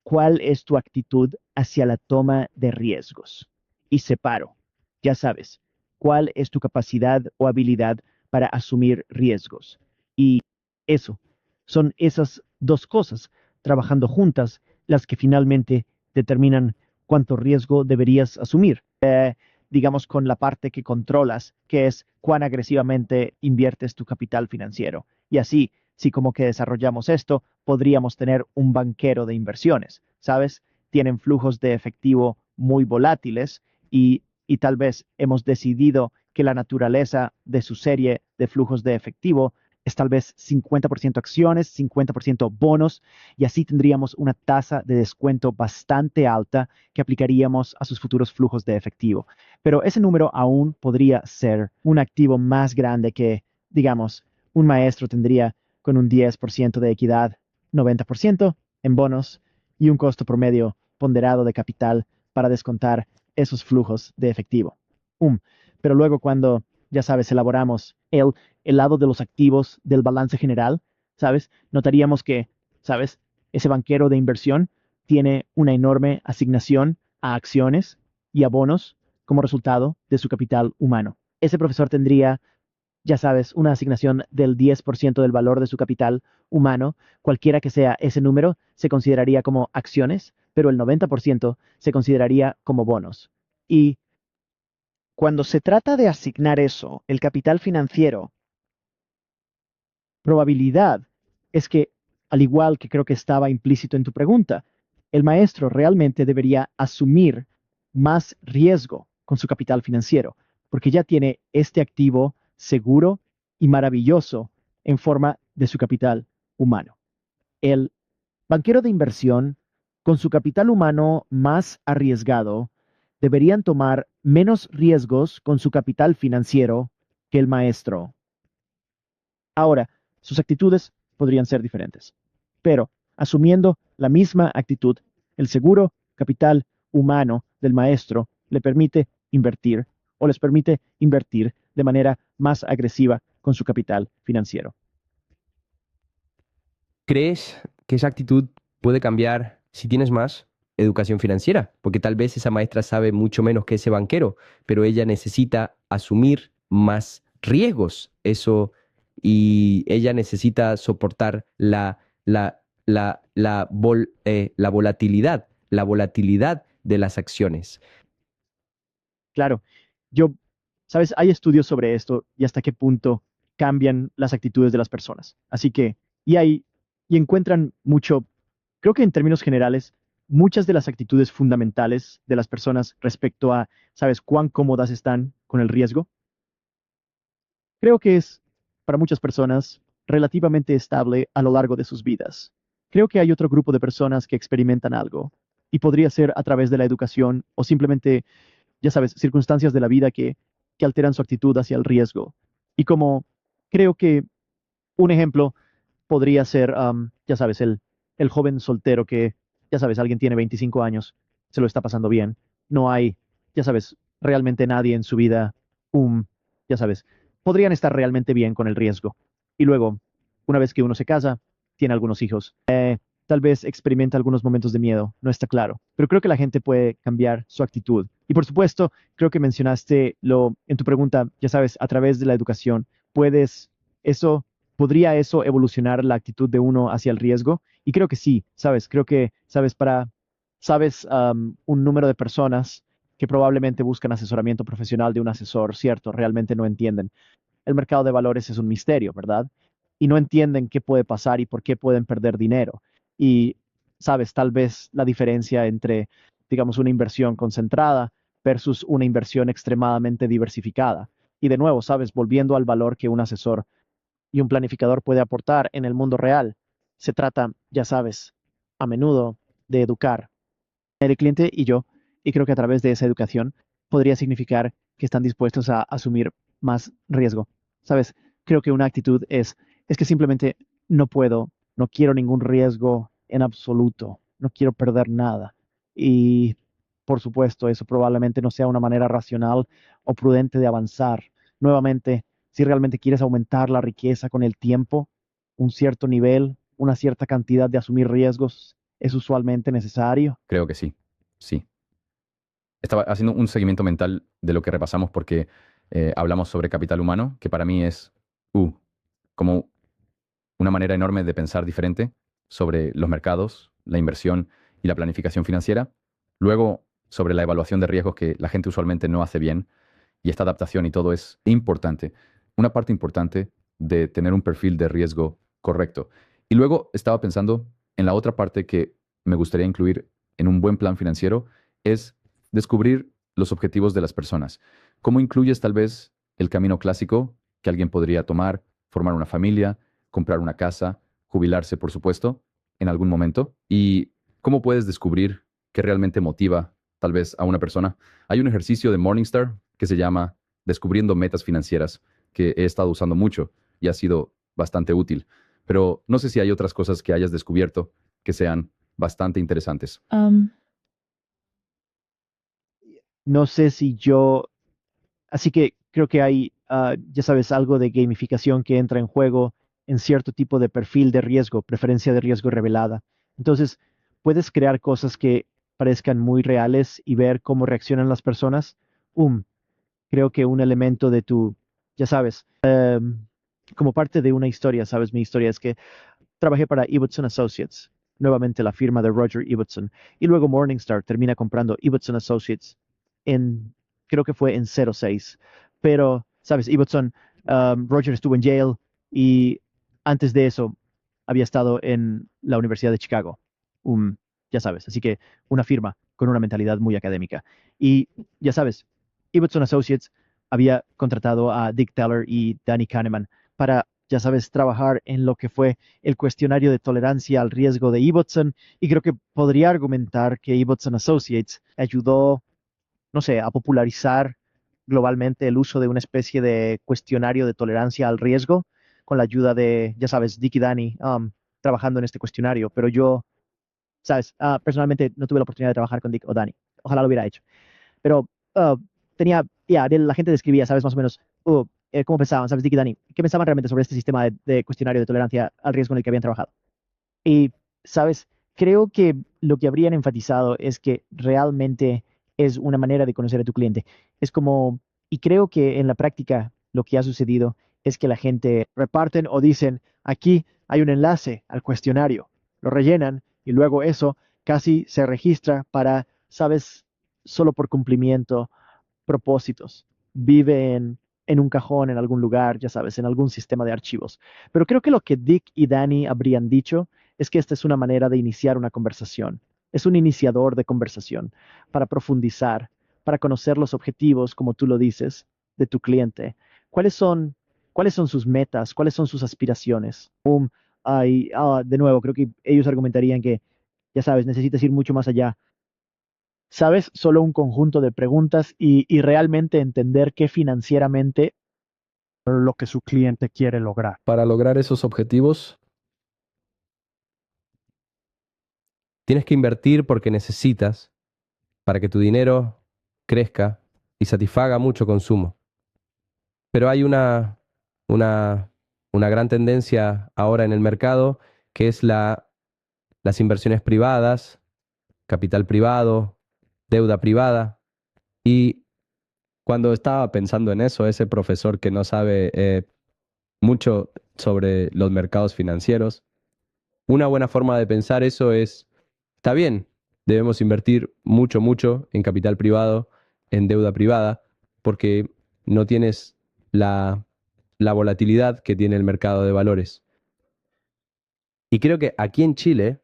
¿Cuál es tu actitud hacia la toma de riesgos? Y separo, ya sabes, ¿cuál es tu capacidad o habilidad para asumir riesgos? Y eso, son esas dos cosas, trabajando juntas, las que finalmente determinan cuánto riesgo deberías asumir. Digamos, con la parte que controlas, que es cuán agresivamente inviertes tu capital financiero. Y así, si como que desarrollamos esto, podríamos tener un banquero de inversiones, ¿sabes? Tienen flujos de efectivo muy volátiles y tal vez hemos decidido que la naturaleza de su serie de flujos de efectivo es tal vez 50% acciones, 50% bonos, y así tendríamos una tasa de descuento bastante alta que aplicaríamos a sus futuros flujos de efectivo. Pero ese número aún podría ser un activo más grande que, digamos, un maestro tendría con un 10% de equidad, 90% en bonos y un costo promedio ponderado de capital para descontar esos flujos de efectivo. Pero luego cuando, ya sabes, elaboramos el lado de los activos del balance general, ¿sabes? Notaríamos que, ¿sabes? Ese banquero de inversión tiene una enorme asignación a acciones y a bonos como resultado de su capital humano. Ese profesor tendría, ya sabes, una asignación del 10% del valor de su capital humano, cualquiera que sea ese número, se consideraría como acciones, pero el 90% se consideraría como bonos. Y cuando se trata de asignar eso, el capital financiero, probabilidad es que, al igual que creo que estaba implícito en tu pregunta, el maestro realmente debería asumir más riesgo con su capital financiero, porque ya tiene este activo seguro y maravilloso en forma de su capital humano. El banquero de inversión, con su capital humano más arriesgado, deberían tomar menos riesgos con su capital financiero que el maestro. Ahora, sus actitudes podrían ser diferentes, pero asumiendo la misma actitud, el seguro capital humano del maestro le permite invertir o les permite invertir de manera más agresiva con su capital financiero. ¿Crees que esa actitud puede cambiar si tienes más educación financiera? Porque tal vez esa maestra sabe mucho menos que ese banquero, pero ella necesita asumir más riesgos. Eso, y ella necesita soportar la volatilidad de las acciones. Claro, sabes, hay estudios sobre esto y hasta qué punto cambian las actitudes de las personas. Así que, y encuentran mucho, creo que en términos generales, muchas de las actitudes fundamentales de las personas respecto a, sabes, cuán cómodas están con el riesgo. Creo que es, para muchas personas, relativamente estable a lo largo de sus vidas. Creo que hay otro grupo de personas que experimentan algo, y podría ser a través de la educación o simplemente, ya sabes, circunstancias de la vida que alteran su actitud hacia el riesgo. Y como creo que un ejemplo podría ser, ya sabes, el joven soltero que, ya sabes, alguien tiene 25 años, se lo está pasando bien. No hay, ya sabes, realmente nadie en su vida, ya sabes, podrían estar realmente bien con el riesgo. Y luego, una vez que uno se casa, tiene algunos hijos. tal vez experimenta algunos momentos de miedo, no está claro, pero creo que la gente puede cambiar su actitud. Y por supuesto, creo que mencionaste lo en tu pregunta, ya sabes, a través de la educación, puedes, eso, ¿podría eso evolucionar la actitud de uno hacia el riesgo? Y creo que sí, sabes, creo que, sabes, un número de personas que probablemente buscan asesoramiento profesional de un asesor, cierto, realmente no entienden. El mercado de valores es un misterio, ¿verdad? Y no entienden qué puede pasar y por qué pueden perder dinero. Y, sabes, tal vez la diferencia entre, digamos, una inversión concentrada versus una inversión extremadamente diversificada. Y de nuevo, sabes, volviendo al valor que un asesor y un planificador puede aportar en el mundo real, se trata, ya sabes, a menudo de educar el cliente y yo, y creo que a través de esa educación podría significar que están dispuestos a asumir más riesgo. ¿Sabes? Creo que una actitud es que simplemente no puedo, no quiero ningún riesgo en absoluto, no quiero perder nada. Y por supuesto, eso probablemente no sea una manera racional o prudente de avanzar. Nuevamente, si realmente quieres aumentar la riqueza con el tiempo, un cierto nivel, una cierta cantidad de asumir riesgos es usualmente necesario. Creo que sí. Sí. Estaba haciendo un seguimiento mental de lo que repasamos porque hablamos sobre capital humano, que para mí es como una manera enorme de pensar diferente sobre los mercados, la inversión y la planificación financiera. Luego, sobre la evaluación de riesgos que la gente usualmente no hace bien y esta adaptación y todo es importante. Una parte importante de tener un perfil de riesgo correcto. Y luego estaba pensando en la otra parte que me gustaría incluir en un buen plan financiero es descubrir los objetivos de las personas. ¿Cómo incluyes tal vez el camino clásico que alguien podría tomar, formar una familia, comprar una casa, jubilarse, por supuesto, en algún momento? ¿Y cómo puedes descubrir qué realmente motiva tal vez a una persona? Hay un ejercicio de Morningstar que se llama Descubriendo Metas Financieras, que he estado usando mucho y ha sido bastante útil. Pero no sé si hay otras cosas que hayas descubierto que sean bastante interesantes. No sé si yo, así que creo que hay, ya sabes, algo de gamificación que entra en juego en cierto tipo de perfil de riesgo, preferencia de riesgo revelada. Entonces, puedes crear cosas que parezcan muy reales y ver cómo reaccionan las personas. Creo que un elemento de tu, ya sabes, como parte de una historia, sabes, mi historia es que trabajé para Ibbotson Associates, nuevamente la firma de Roger Ibbotson, y luego Morningstar termina comprando Ibbotson Associates en, creo que fue en 06. Pero, sabes, Ibbotson, Roger estuvo en jail y antes de eso había estado en la Universidad de Chicago, ya sabes, así que una firma con una mentalidad muy académica. Y ya sabes, Ibbotson Associates había contratado a Dick Teller y Danny Kahneman para, ya sabes, trabajar en lo que fue el cuestionario de tolerancia al riesgo de Ibbotson, y creo que podría argumentar que Ibbotson Associates ayudó, no sé, a popularizar globalmente el uso de una especie de cuestionario de tolerancia al riesgo con la ayuda de, ya sabes, Dick y Danny trabajando en este cuestionario, pero yo, sabes, personalmente no tuve la oportunidad de trabajar con Dick o Danny. Ojalá lo hubiera hecho. Pero tenía, ya, la gente describía, ¿sabes? Más o menos cómo pensaban, ¿sabes? Dick y Danny, ¿qué pensaban realmente sobre este sistema de cuestionario de tolerancia al riesgo en el que habían trabajado? Y, ¿sabes? Creo que lo que habrían enfatizado es que realmente es una manera de conocer a tu cliente. Es como, y creo que en la práctica lo que ha sucedido es que la gente reparten o dicen, aquí hay un enlace al cuestionario, lo rellenan y luego eso casi se registra para, ¿sabes? Solo por cumplimiento, propósitos. Vive en un cajón, en algún lugar, ya sabes, en algún sistema de archivos. Pero creo que lo que Dick y Danny habrían dicho es que esta es una manera de iniciar una conversación. Es un iniciador de conversación para profundizar, para conocer los objetivos, como tú lo dices, de tu cliente. ¿Cuáles son, cuáles son sus metas? ¿Cuáles son sus aspiraciones? De nuevo, creo que ellos argumentarían que, ya sabes, necesitas ir mucho más allá. ¿Sabes? Solo un conjunto de preguntas y realmente entender qué financieramente lo que su cliente quiere lograr. Para lograr esos objetivos, tienes que invertir porque necesitas para que tu dinero crezca y satisfaga mucho consumo. Pero hay una, una gran tendencia ahora en el mercado que es la las inversiones privadas, capital privado, deuda privada. Y cuando estaba pensando en eso, ese profesor que no sabe mucho sobre los mercados financieros, una buena forma de pensar eso es, está bien, debemos invertir mucho, mucho en capital privado, en deuda privada, porque no tienes la volatilidad que tiene el mercado de valores. Y creo que aquí en Chile,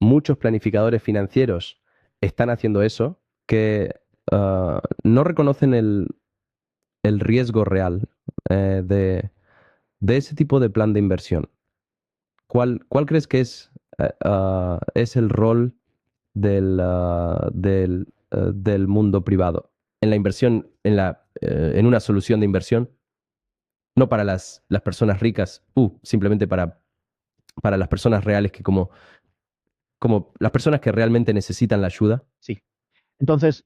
muchos planificadores financieros están haciendo eso, que no reconocen el riesgo real de ese tipo de plan de inversión. ¿Cuál crees que es el rol del mundo privado en la inversión, en una solución de inversión? No para las personas ricas, simplemente para las personas reales que como las personas que realmente necesitan la ayuda. Sí. Entonces,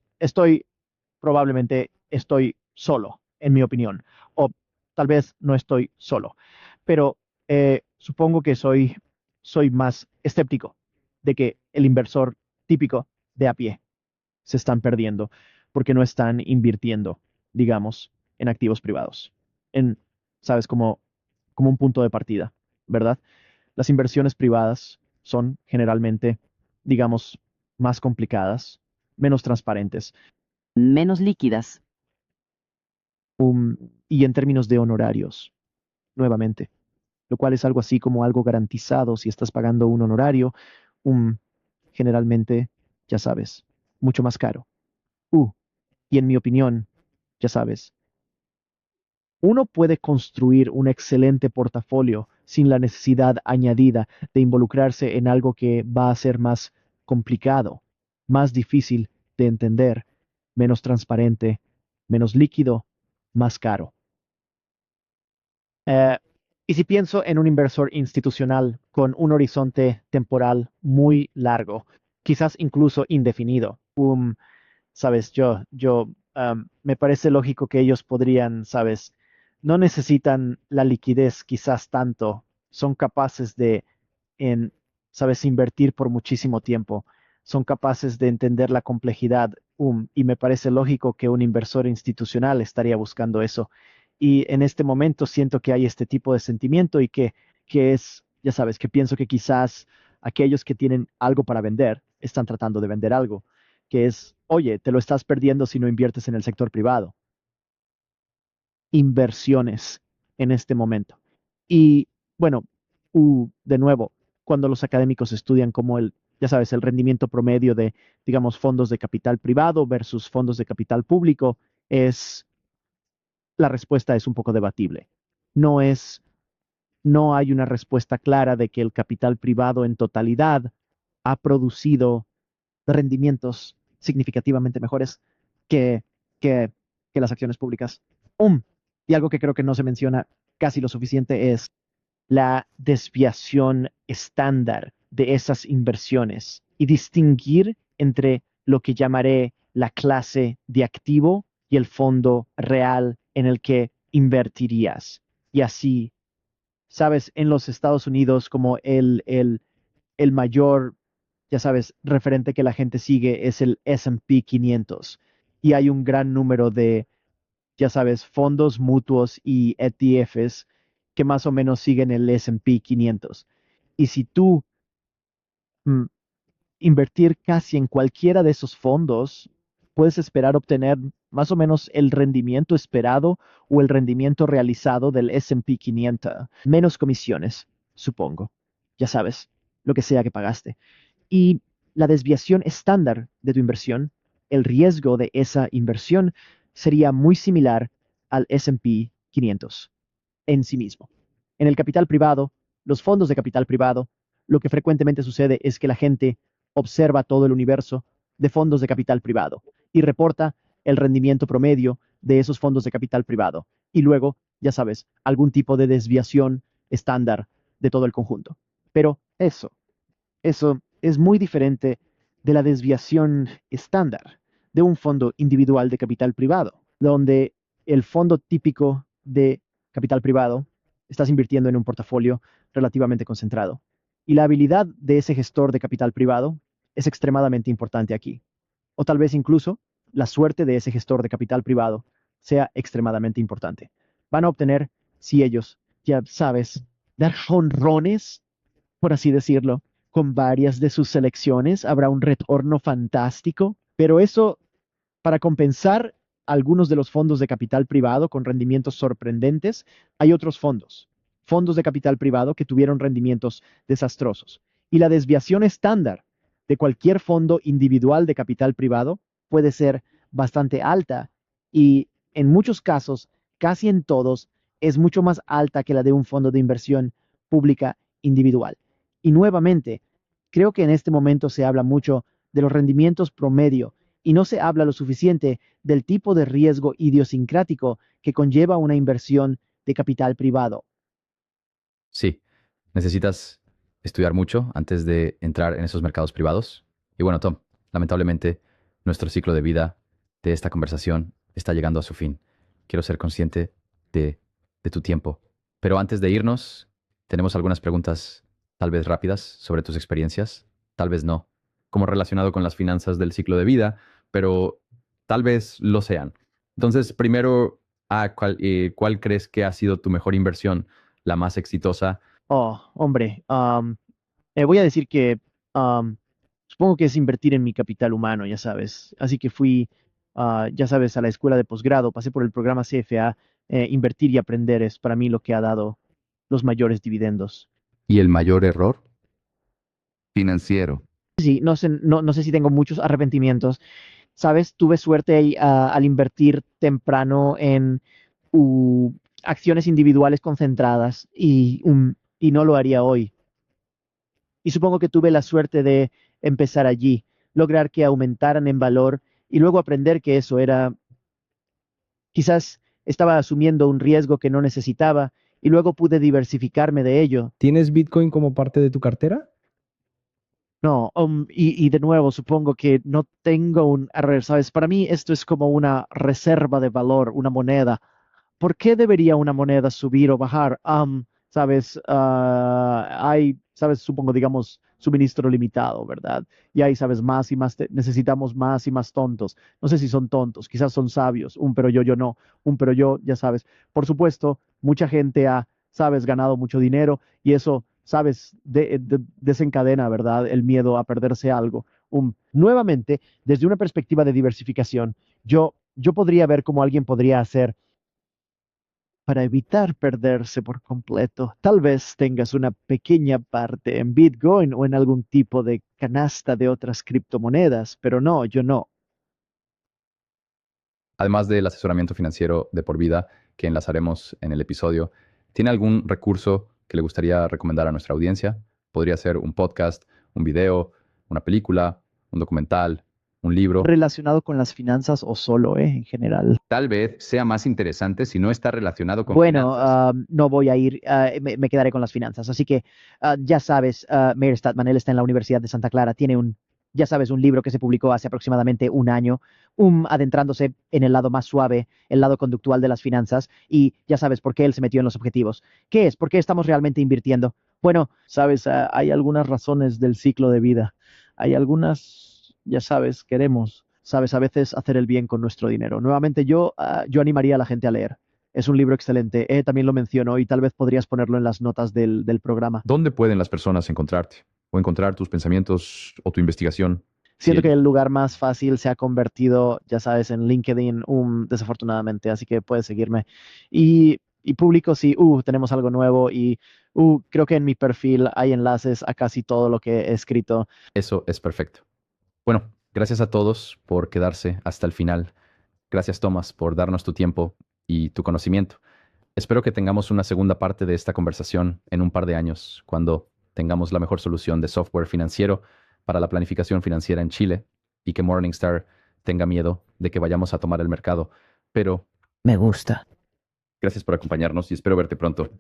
probablemente estoy solo, en mi opinión, o tal vez no estoy solo, pero supongo que soy más escéptico de que el inversor típico de a pie se están perdiendo porque no están invirtiendo, digamos, en activos privados, en, sabes, como un punto de partida, ¿verdad? Las inversiones privadas son generalmente, digamos, más complicadas, menos transparentes, menos líquidas. y en términos de honorarios, nuevamente, lo cual es algo así como algo garantizado si estás pagando un honorario, generalmente, ya sabes, mucho más caro. Y en mi opinión, ya sabes, uno puede construir un excelente portafolio sin la necesidad añadida de involucrarse en algo que va a ser más complicado, más difícil de entender, menos transparente, menos líquido, más caro. Y si pienso en un inversor institucional con un horizonte temporal muy largo, quizás incluso indefinido, sabes, me parece lógico que ellos podrían, sabes, no necesitan la liquidez quizás tanto, son capaces sabes, invertir por muchísimo tiempo, son capaces de entender la complejidad, y me parece lógico que un inversor institucional estaría buscando eso. Y en este momento siento que hay este tipo de sentimiento y que es, ya sabes, que pienso que quizás aquellos que tienen algo para vender están tratando de vender algo que es, oye, te lo estás perdiendo si no inviertes en el sector privado. Inversiones en este momento. Y bueno, de nuevo, cuando los académicos estudian como ya sabes, el rendimiento promedio de, digamos, fondos de capital privado versus fondos de capital público, la respuesta es un poco debatible. No es, no hay una respuesta clara de que el capital privado en totalidad ha producido rendimientos significativamente mejores que, que, que las acciones públicas. Y algo que creo que no se menciona casi lo suficiente es la desviación estándar de esas inversiones y distinguir entre lo que llamaré la clase de activo y el fondo real en el que invertirías. Y así, sabes, en los Estados Unidos como el mayor, ya sabes, referente que la gente sigue es el S&P 500. Y hay un gran número de, ya sabes, fondos mutuos y ETFs que más o menos siguen el S&P 500. Y si tú mm, invertir casi en cualquiera de esos fondos, puedes esperar obtener más o menos el rendimiento esperado o el rendimiento realizado del S&P 500. Menos comisiones, supongo. Ya sabes, lo que sea que pagaste. Y la desviación estándar de tu inversión, el riesgo de esa inversión sería muy similar al S&P 500 en sí mismo. En el capital privado, los fondos de capital privado, lo que frecuentemente sucede es que la gente observa todo el universo de fondos de capital privado y reporta el rendimiento promedio de esos fondos de capital privado. Y luego, ya sabes, algún tipo de desviación estándar de todo el conjunto. Pero eso es muy diferente de la desviación estándar de un fondo individual de capital privado, donde el fondo típico de capital privado estás invirtiendo en un portafolio relativamente concentrado. Y la habilidad de ese gestor de capital privado es extremadamente importante aquí. O tal vez incluso la suerte de ese gestor de capital privado sea extremadamente importante. Van a obtener, si ellos, ya sabes, dar jonrones, por así decirlo, con varias de sus selecciones, habrá un retorno fantástico, pero eso para compensar algunos de los fondos de capital privado con rendimientos sorprendentes, hay otros fondos de capital privado que tuvieron rendimientos desastrosos. Y la desviación estándar de cualquier fondo individual de capital privado puede ser bastante alta y en muchos casos, casi en todos, es mucho más alta que la de un fondo de inversión pública individual. Y nuevamente, creo que en este momento se habla mucho de los rendimientos promedio y no se habla lo suficiente del tipo de riesgo idiosincrático que conlleva una inversión de capital privado. Sí, necesitas estudiar mucho antes de entrar en esos mercados privados. Y bueno, Tom, lamentablemente nuestro ciclo de vida de esta conversación está llegando a su fin. Quiero ser consciente de tu tiempo. Pero antes de irnos, tenemos algunas preguntas tal vez rápidas sobre tus experiencias, tal vez no, como relacionado con las finanzas del ciclo de vida, pero tal vez lo sean. Entonces, primero, ¿cuál crees que ha sido tu mejor inversión, la más exitosa? Oh, hombre, voy a decir que supongo que es invertir en mi capital humano, ya sabes. Así que fui, ya sabes, a la escuela de posgrado, pasé por el programa CFA. Invertir y aprender es para mí lo que ha dado los mayores dividendos. ¿Y el mayor error? Financiero. Sí, no sé si tengo muchos arrepentimientos. Sabes, tuve suerte ahí, al invertir temprano en acciones individuales concentradas y no lo haría hoy. Y supongo que tuve la suerte de empezar allí, lograr que aumentaran en valor y luego aprender que eso era, quizás estaba asumiendo un riesgo que no necesitaba y luego pude diversificarme de ello. ¿Tienes Bitcoin como parte de tu cartera? No, y de nuevo, supongo que no tengo a ver, ¿sabes? Para mí esto es como una reserva de valor, una moneda. ¿Por qué debería una moneda subir o bajar? ¿Sabes? ¿Sabes? Supongo, digamos, suministro limitado, ¿verdad? Y ahí, ¿sabes? Más y más, necesitamos más y más tontos. No sé si son tontos, quizás son sabios, pero yo no, pero yo, ya sabes. Por supuesto, mucha gente ha, ¿sabes? Ganado mucho dinero y eso, ¿sabes? Desencadena, ¿verdad? El miedo a perderse algo. Nuevamente, desde una perspectiva de diversificación, yo podría ver cómo alguien podría hacer para evitar perderse por completo. Tal vez tengas una pequeña parte en Bitcoin o en algún tipo de canasta de otras criptomonedas, pero no, yo no. Además del asesoramiento financiero de por vida que enlazaremos en el episodio, ¿tiene algún recurso que le gustaría recomendar a nuestra audiencia? Podría ser un podcast, un video, una película, un documental, un libro. Relacionado con las finanzas o solo, en general. Tal vez sea más interesante si no está relacionado con Bueno, finanzas. no voy a ir, me quedaré con las finanzas. Así que ya sabes, Meir Statman, él está en la Universidad de Santa Clara, tiene ya sabes, un libro que se publicó hace aproximadamente un año, adentrándose en el lado más suave, el lado conductual de las finanzas, y ya sabes por qué él se metió en los objetivos. ¿Qué es? ¿Por qué estamos realmente invirtiendo? Bueno, sabes, hay algunas razones del ciclo de vida. Hay algunas, ya sabes, queremos, sabes, a veces hacer el bien con nuestro dinero. Nuevamente, yo animaría a la gente a leer. Es un libro excelente. También lo menciono y tal vez podrías ponerlo en las notas del programa. ¿Dónde pueden las personas encontrarte o encontrar tus pensamientos o tu investigación? Siento Sí. que el lugar más fácil se ha convertido, ya sabes, en LinkedIn, desafortunadamente, así que puedes seguirme. Y público, sí, tenemos algo nuevo y creo que en mi perfil hay enlaces a casi todo lo que he escrito. Eso es perfecto. Bueno, gracias a todos por quedarse hasta el final. Gracias, Tomás, por darnos tu tiempo y tu conocimiento. Espero que tengamos una segunda parte de esta conversación en un par de años, cuando tengamos la mejor solución de software financiero para la planificación financiera en Chile y que Morningstar tenga miedo de que vayamos a tomar el mercado. Pero Me gusta. gracias por acompañarnos y espero verte pronto.